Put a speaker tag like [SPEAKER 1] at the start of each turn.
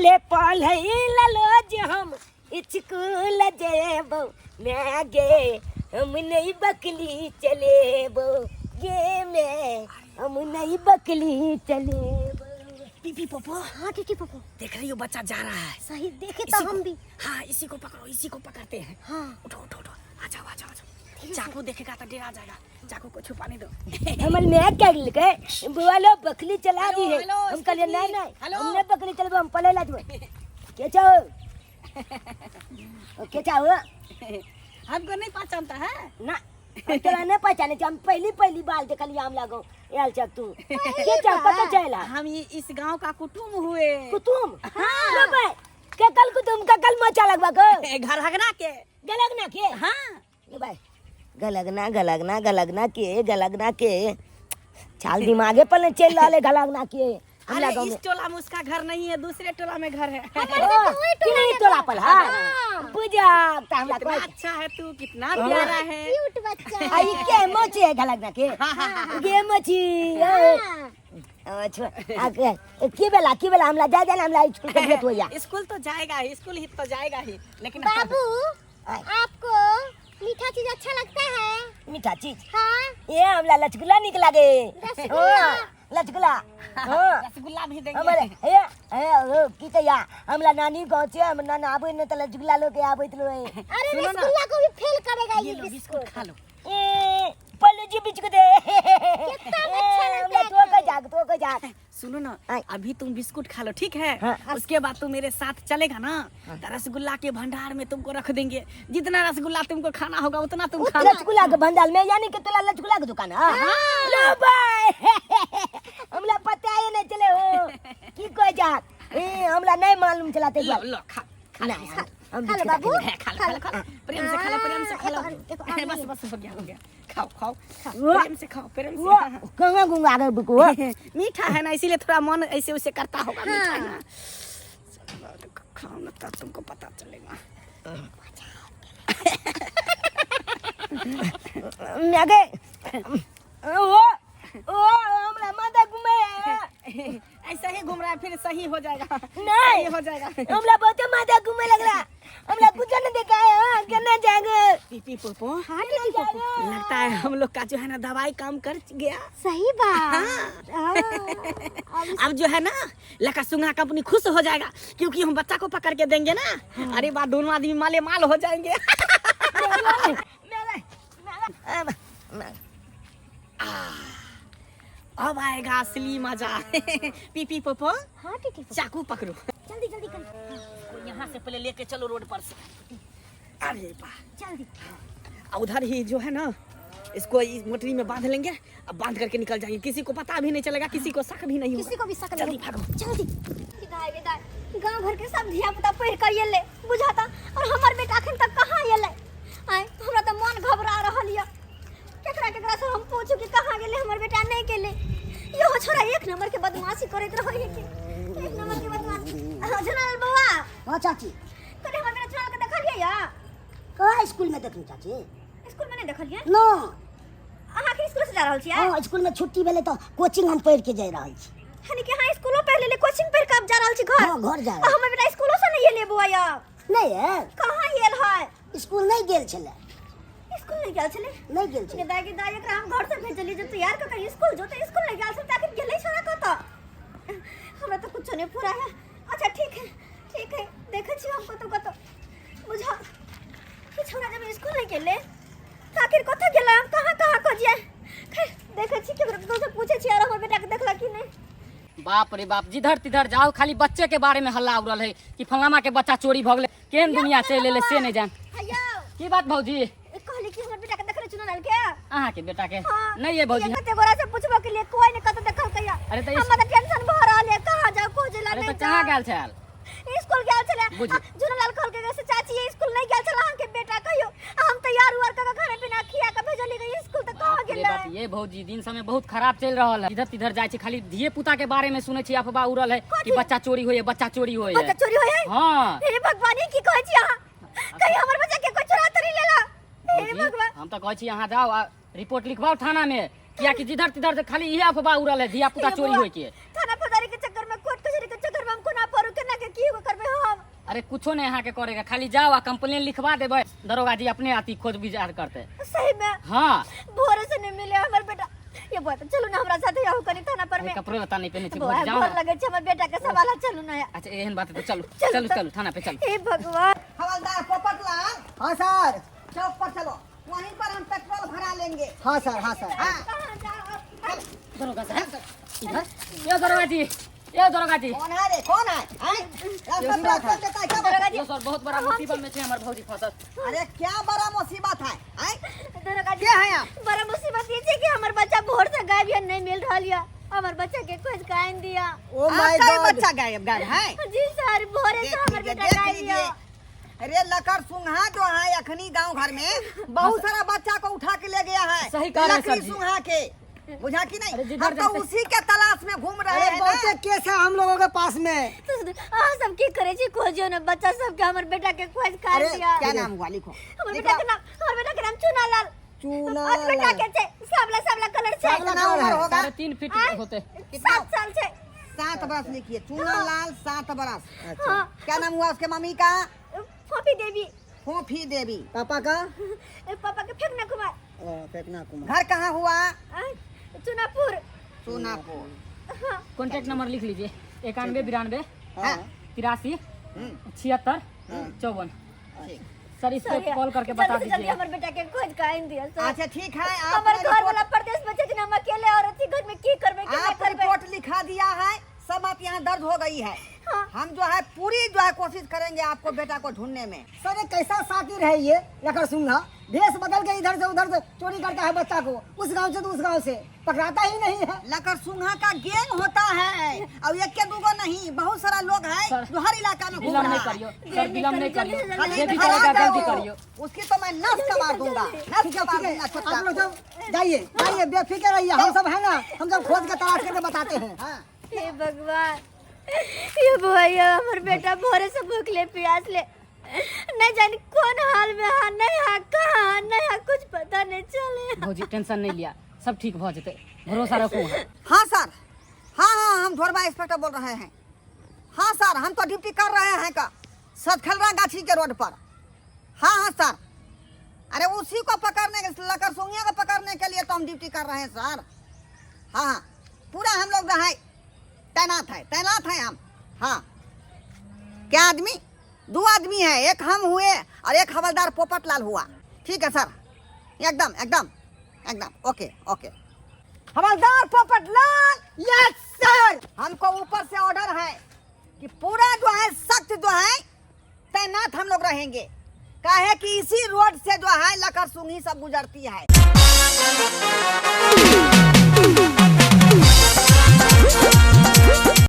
[SPEAKER 1] ले पढ़ हम स्कूल जेबो मैं गे हम नहीं बकली चलेबो गे मैं हम नहीं बकली चलेबो।
[SPEAKER 2] पीपी पोपो।
[SPEAKER 3] हाँ टीटी पोपो।
[SPEAKER 2] देख रही हो बच्चा जा रहा है।
[SPEAKER 3] सही देखे तो हम भी।
[SPEAKER 2] हाँ इसी को पकड़ो, इसी को पकड़ते हैं।
[SPEAKER 3] हाँ
[SPEAKER 2] उठो उठो उठो, आ जाओ आ जाओ आ जाओ। चाकू देखेगा तो डरा जाएगा, चाकू को छुपाने दो।
[SPEAKER 1] हमल मैं क्या लिखे बुआ लो बकली चला दी है।
[SPEAKER 2] हेलो,
[SPEAKER 1] हम कल नहीं
[SPEAKER 2] हेलो।
[SPEAKER 1] नहीं हमने बकली चलबो हम पले ला दो के चाहो के चाहो
[SPEAKER 2] हमको नहीं पहचानता है
[SPEAKER 1] ना तोरा नहीं पहचाने हम पहली बार देखली आम लागो याल चक तू के चाहो पता चला
[SPEAKER 2] हम इस गांव का कुटुम हुए।
[SPEAKER 1] कुतुम हां भाई के कल कुतुम का कल मचा लगवा को
[SPEAKER 2] घर हगना के
[SPEAKER 1] गलगना के
[SPEAKER 2] हाँ
[SPEAKER 1] भाई गलगना के चाल दिमागे पर चल लाले गलगना के।
[SPEAKER 2] अरे इस टोला में उसका घर नहीं है, दूसरे टोला में घर है।
[SPEAKER 1] नहीं टोला पर हां पूजा हमरा
[SPEAKER 2] कितना अच्छा है तू, कितना प्यारा है।
[SPEAKER 3] क्यूट बच्चा।
[SPEAKER 1] आई के मची है गलगना के के मची अच्छा आके की बेला हमला जा हमला स्कूल के भेट होया।
[SPEAKER 2] स्कूल तो जाएगा ही, स्कूल ही तो जाएगा ही, लेकिन
[SPEAKER 3] बाबू आपको मीठा चीज अच्छा लगता है?
[SPEAKER 1] मीठा चीज
[SPEAKER 3] हाँ
[SPEAKER 1] ये हमला लचगुल्ला निक लागे।
[SPEAKER 3] रसगुल्ला।
[SPEAKER 1] लचगुल्ला हां
[SPEAKER 2] रसगुल्ला भी देंगे।
[SPEAKER 1] हमरे ए की तया हमला नानी गांव से हम ना आबे न त लचगुल्ला लो के आबे तलो
[SPEAKER 3] अरे रसगुल्ला को भी फेल करेगा
[SPEAKER 2] ये
[SPEAKER 3] ये
[SPEAKER 2] लो बिस्कुट खा लो।
[SPEAKER 1] ए पल्लू जी बिस्कुट दे
[SPEAKER 3] कितना अच्छा लगता है।
[SPEAKER 1] तो को जाग
[SPEAKER 2] सुनो ना,
[SPEAKER 1] हाँ।
[SPEAKER 2] अभी तुम बिस्कुट खा लो ठीक है।
[SPEAKER 1] हाँ।
[SPEAKER 2] उसके बाद तुम मेरे साथ चलेगा ना तो रसगुल्ला के भंडार में तुमको रख देंगे। जितना रसगुल्ला तुमको खाना होगा उतना तुम खाना।
[SPEAKER 1] रसगुल्ला के भंडार में यानी कि तोला लचगुल्ला के दुकान है लो भाई हमला पता ही नहीं चले हो की को जाग हमला नहीं मालूम चलाते
[SPEAKER 2] लो लो खा खा लो
[SPEAKER 1] नहीं,
[SPEAKER 3] खा
[SPEAKER 1] हम
[SPEAKER 3] लो
[SPEAKER 1] बिस्कुट
[SPEAKER 3] बाबू।
[SPEAKER 2] है, खा लो खा लो प्रेम से खा लो, प्रेम से खा लो।
[SPEAKER 3] देखो,
[SPEAKER 2] बस बस हो गया खाओ खाओ
[SPEAKER 1] वो-
[SPEAKER 2] प्रेम से खाओ, प्रेम
[SPEAKER 1] वो
[SPEAKER 2] से।
[SPEAKER 1] गंगा गुंगा आगे बुको
[SPEAKER 2] मीठा है ना, इसीलिए थोड़ा मन ऐसे उसे करता होगा। मीठा है ना, खाओ ना तो तुमको पता चलेगा।
[SPEAKER 1] आगे ओ हमला माथा घुमे
[SPEAKER 2] ऐसा ही घूम रहा है, फिर सही हो जाएगा।
[SPEAKER 1] नहीं
[SPEAKER 2] सही हो जाएगा।
[SPEAKER 1] हमला बहुत माथा घुमे लग रहा हमला कुछ नहीं देखा है करना जाएगा
[SPEAKER 2] पीपी पोपो,
[SPEAKER 3] हाँ टीटी पोपो।
[SPEAKER 2] लगता है हम लोग का जो है ना दवाई काम कर गया।
[SPEAKER 3] सही बात।
[SPEAKER 2] हाँ।
[SPEAKER 3] हाँ।
[SPEAKER 2] अब जो है ना लका सुंगा कंपनी खुश हो जाएगा क्योंकि हम बच्चा को पकड़ के देंगे ना। अरे बात दोनों आदमी माले माल हो जाएंगे। अब आएगा असली मजा। पीपी पोपो
[SPEAKER 3] हाँ टीटी पोपो।
[SPEAKER 2] चाकू पकड़ो,
[SPEAKER 3] जल्दी जल्दी कर।
[SPEAKER 2] यहाँ से पहले लेके चलो रोड पर से। अरे वाह,
[SPEAKER 3] जल्दी।
[SPEAKER 2] उधर ही जो है ना इसको इस मोटरी में बांध लेंगे। अब बांध करके निकल जाएंगे, किसी को पता भी नहीं चलेगा, किसी को शक भी नहीं होगा।
[SPEAKER 3] किसी को भी शक
[SPEAKER 2] जल्दी
[SPEAKER 3] नहीं।
[SPEAKER 2] भागो।
[SPEAKER 3] जल्दी। विदाई विदाई। गांव भर के सब धिया पुता पढ़ कर ये ले बुझाता और हमर बेटा अखन तक कहाँ ये ले। आए हमरा तो मन घबरा रहल या। केकरा से हम पूछू कि कहाँ गेले हमर बेटा नहीं गेले। यो छोरा एक नंबर के बदमाशी करत रहै के। एक नंबर के बदमाशी। जनरल बउआ
[SPEAKER 1] हां चाची
[SPEAKER 3] कने हमर बेटा चल के देखलिए या?
[SPEAKER 1] कहाँ स्कूल में देखू चाची
[SPEAKER 3] स्कूल में नहीं देखलिए?
[SPEAKER 1] नो
[SPEAKER 3] अहाँ के स्कूल से जा रहल छियै?
[SPEAKER 1] हां स्कूल में छुट्टी भेले तो कोचिंग हम पढ़ के जाय रहल छी।
[SPEAKER 3] यानी कि हाँ स्कूलो पढ़ लेले कोचिंग पढ़ के अब जा रहल छी घर?
[SPEAKER 1] हां घर जा
[SPEAKER 3] आ हमर बेटा स्कूलो से नहीं एले बुआ या?
[SPEAKER 1] नहीं है
[SPEAKER 3] कहाँ गेल है?
[SPEAKER 1] स्कूल नहीं गेल छले
[SPEAKER 3] स्कूल नहीं गेल छले?
[SPEAKER 1] नहीं गेल
[SPEAKER 3] के
[SPEAKER 1] छले
[SPEAKER 3] दाई के दाई एकरा हम घर से भेजली जे तैयार क के स्कूल जो तो स्कूल नहीं गेल छले ताकि गेलै छोरा कत? हमरा तो कुछ नहीं पूरा है। अच्छा ठीक है देखे छी हम कत बुझा कि छोरा जब स्कूल नहीं गेले तो आखिर कत गेला कहाँ को जे खैर देखे छी केकरो तो से पूछे छी और हमर बेटा के देखला कि नहीं।
[SPEAKER 4] बाप रे बाप, जिधर तिधर जाओ खाली बच्चे के बारे में हल्ला उड़ल है कि फलामा के बच्चा चोरी भगले। केहन दुनिया चल एले से नहीं जान।
[SPEAKER 3] अयो
[SPEAKER 4] की बात भौजी?
[SPEAKER 3] कहली कि हमर बेटा के देखले चुन रहल के?
[SPEAKER 4] अहाँ के बेटा के
[SPEAKER 3] हाँ।
[SPEAKER 4] नहीं है भौजी।
[SPEAKER 3] ये कते गोरा से पूछबो के लिए कोई ने कत देखल कहिया।
[SPEAKER 4] अरे तो
[SPEAKER 3] हमरा त टेंशन भ रहल है कहां जाओ खोजला
[SPEAKER 4] अरे
[SPEAKER 3] नहीं
[SPEAKER 4] तो कहाँ गेल छल?
[SPEAKER 3] स्कूल गेल छले।
[SPEAKER 4] बुझी।
[SPEAKER 3] जुनलाल कहल के से चाची ये स्कूल नहीं गेल छला के बेटा कहियो हम तैयार हुआ के खाना पीना खिया के भेजली गई स्कूल त कहां
[SPEAKER 4] बाप रे
[SPEAKER 3] गेल।
[SPEAKER 4] बाप, ये भौजी दिन समय बहुत खराब चल रहा है। इधर तिधर जाए छी खाली धिये पुता के बारे में सुने छी अफवाह उड़ल है कि बच्चा चोरी होए बच्चा चोरी होए।
[SPEAKER 3] बच्चा चोरी होय है?
[SPEAKER 4] हाँ
[SPEAKER 3] हे भगवान की कहै छी अहाँ? कहीं हमर बच्चा के कोई चोरा तरी लेला? हे
[SPEAKER 4] भौजी,
[SPEAKER 3] भगवान।
[SPEAKER 4] हम तो कहै छी यहाँ जाओ आ रिपोर्ट लिखवाओ थाना में, किया कि जिधर तिधर से खाली यही अफवाह उड़ल है धिया पुता चोरी होए के।
[SPEAKER 3] थाना फौजदारी के चक्कर में कोर्ट कचहरी के चक्कर में हमको ना पड़ो केना के की
[SPEAKER 4] अरे कुछो नहीं यहाँ के करेगा, खाली जाओ आ कंप्लेन लिखवा देबे, दरोगा जी अपने आती खोज विचार करते।
[SPEAKER 3] सही में
[SPEAKER 4] हाँ
[SPEAKER 3] भोरे से नहीं मिले हमर बेटा। ये बात चलो ना हमरा साथे आहो कनी थाना पर में।
[SPEAKER 4] कपड़े बता नहीं पहने छी,
[SPEAKER 3] बुआ
[SPEAKER 4] जाओ
[SPEAKER 3] भोर
[SPEAKER 4] ना।
[SPEAKER 3] लगे छै हमर बेटा के सवाल चलू ना।
[SPEAKER 4] अच्छा एहन बात है तो चलो
[SPEAKER 3] चलो,
[SPEAKER 4] चलो
[SPEAKER 3] चलो।
[SPEAKER 4] चलो थाना पे चलो।
[SPEAKER 3] हे भगवान।
[SPEAKER 1] हवलदार पोपटलाल। हाँ सर। चौक पर चलो, वहीं पर हम पेट्रोल भरा लेंगे। हाँ सर, हाँ सर। हाँ।
[SPEAKER 3] कहां जाओ?
[SPEAKER 4] दरोगा साहब इधर, ये दरोगा जी, ये दरोगा जी।
[SPEAKER 1] कौन है रे? कौन है? हैं? रास्ता
[SPEAKER 4] ये बात है।
[SPEAKER 1] पे देता है, क्या बात है?
[SPEAKER 4] ये सर बहुत बड़ा मुसीबत में थे हमारे भौजी फंसल।
[SPEAKER 1] अरे क्या बड़ा मुसीबत है? हैं?
[SPEAKER 3] दरोगा जी
[SPEAKER 1] क्या है आप?
[SPEAKER 3] बड़ा मुसीबत ये छै कि हमर बच्चा भोर से गायब या नहीं मिल रहल या। हमर बच्चा के खोज काइन दिया।
[SPEAKER 1] ओ माय
[SPEAKER 2] आपका ही
[SPEAKER 1] गॉड।
[SPEAKER 2] बच्चा गायब है।
[SPEAKER 3] जी सर भोरे से हमर
[SPEAKER 1] देख
[SPEAKER 3] बेटा
[SPEAKER 1] लीजिए,
[SPEAKER 3] गायब
[SPEAKER 1] देख
[SPEAKER 3] या।
[SPEAKER 1] लीजिए। अरे लकर सुंघा जो है अखनी गांव घर में बहुत सारा बच्चा को उठा के ले गया है।
[SPEAKER 4] सही कह रहे हैं सर
[SPEAKER 1] लकड़ी
[SPEAKER 4] जी।
[SPEAKER 1] सुंघा के, बुझा कि
[SPEAKER 4] अरे
[SPEAKER 1] नहीं?
[SPEAKER 4] जिधर
[SPEAKER 1] हम तो
[SPEAKER 4] जाते-
[SPEAKER 1] उसी के तलाश में घूम रहे हैं
[SPEAKER 2] बहुत
[SPEAKER 1] ना।
[SPEAKER 2] केस है हम लोगों के पास में।
[SPEAKER 3] अहाँ सब की करे छी खोजियो ना बच्चा सब के हमर बेटा के खोज काइन
[SPEAKER 1] अरे
[SPEAKER 3] दिया।
[SPEAKER 1] क्या नाम हुआ? लिखो।
[SPEAKER 3] हमर बेटा के नाम चूनालाल। और बेटा के छै सावला कलर छै।
[SPEAKER 1] कितना उम्र होगा?
[SPEAKER 4] 3.5 फीट होते।
[SPEAKER 3] 7 साल छै।
[SPEAKER 1] 7 बरस लिखिए। चूनालाल 7 बरस।
[SPEAKER 3] हाँ।
[SPEAKER 1] क्या नाम हुआ उसके मम्मी का?
[SPEAKER 3] फोफी देवी।
[SPEAKER 1] फोफी देवी।
[SPEAKER 2] पापा का
[SPEAKER 3] पापा के फेंकना कुमार।
[SPEAKER 2] फेंकना कुमार।
[SPEAKER 1] घर कहाँ हुआ?
[SPEAKER 3] चुनापुर।
[SPEAKER 1] सोनापुर।
[SPEAKER 3] हाँ।
[SPEAKER 4] कॉन्टेक्ट नंबर लिख लीजिए 91 92
[SPEAKER 1] हाँ।
[SPEAKER 4] 83
[SPEAKER 1] हम्म,
[SPEAKER 4] 76 54।
[SPEAKER 1] ठीक।
[SPEAKER 4] सर इसको
[SPEAKER 3] सर,
[SPEAKER 4] कॉल करके बता
[SPEAKER 3] जल्दी से जल्दी
[SPEAKER 4] दीजिए।
[SPEAKER 3] हमर बेटा के खोज काइन दिया सर।
[SPEAKER 1] अच्छा ठीक है। आप
[SPEAKER 3] हमर
[SPEAKER 1] अपना
[SPEAKER 3] घर वाला
[SPEAKER 1] रिपोर्ट-
[SPEAKER 3] प्रदेश में छथिन, हम अकेले और अथी घर में की करबे के
[SPEAKER 1] आप
[SPEAKER 3] करबे।
[SPEAKER 1] रिपोर्ट लिखा दिया है, सब बात यहाँ दर्ज हो गई है।
[SPEAKER 3] हाँ।
[SPEAKER 1] हम जो है पूरी जो है कोशिश करेंगे आपको बेटा को ढूंढने में।
[SPEAKER 2] सर ये कैसा साकिर है ये लकर सुंघा, भेष बदल के इधर से उधर से चोरी करता है बच्चा को, उस गांव से तो उस गांव से, पकड़ाता ही नहीं है।
[SPEAKER 1] लकर सुंघा का गैंग होता है और एक के दूगो नहीं, बहुत सारा लोग है
[SPEAKER 4] सर,
[SPEAKER 1] जो हर इलाका में घूम
[SPEAKER 4] विलम्ब
[SPEAKER 1] रहा
[SPEAKER 4] नहीं
[SPEAKER 1] है।
[SPEAKER 4] करियो सर, विलम्ब नहीं करियो,
[SPEAKER 1] खाली
[SPEAKER 4] ये भी
[SPEAKER 1] धरा
[SPEAKER 4] करेगा
[SPEAKER 1] दो।
[SPEAKER 4] जल्दी करियो।
[SPEAKER 1] उसकी तो मैं नस का मार दूंगा, नस
[SPEAKER 2] ठीक
[SPEAKER 1] का
[SPEAKER 2] है
[SPEAKER 1] मार
[SPEAKER 2] ठीक है,
[SPEAKER 1] दूंगा
[SPEAKER 2] आप
[SPEAKER 1] चुपचाप।
[SPEAKER 2] लोग जाओ, जाइए जाइए बेफिक्र रहिए, हम सब है ना, हम सब खोज के तलाश करके बताते हैं। हाँ।
[SPEAKER 3] हे भगवान, ये भैया हमर बेटा भोरे से भूखले प्यास ले नहीं जानी कौन हाल में है, नहीं है कहाँ, नहीं है कुछ पता नहीं चले।
[SPEAKER 4] भौजी टेंशन नहीं लिया, सब ठीक हो जते, भरोसा रखो।
[SPEAKER 1] हाँ सर, हाँ हम धोरबा इंस्पेक्टर बोल रहे हैं। हाँ सर, हम तो ड्यूटी कर रहे हैं का सतखलरा गाछी के रोड पर। हाँ सर, अरे उसी को पकड़ने के, लकर सुंघिया को पकड़ने के लिए तो हम ड्यूटी कर रहे हैं सर। हाँ पूरा हम लोग रहे तैनात है हम। हाँ क्या आदमी? 2 आदमी है, एक हम हुए और एक हवलदार पोपटलाल हुआ। ठीक है सर, एकदम ओके। हवलदार पोपटलाल। Yes sir. हमको ऊपर से ऑर्डर है कि पूरा जो है सख्त जो है तैनात हम लोग रहेंगे, काहे कि इसी रोड से जो है लकर सुंघी सब गुजरती है।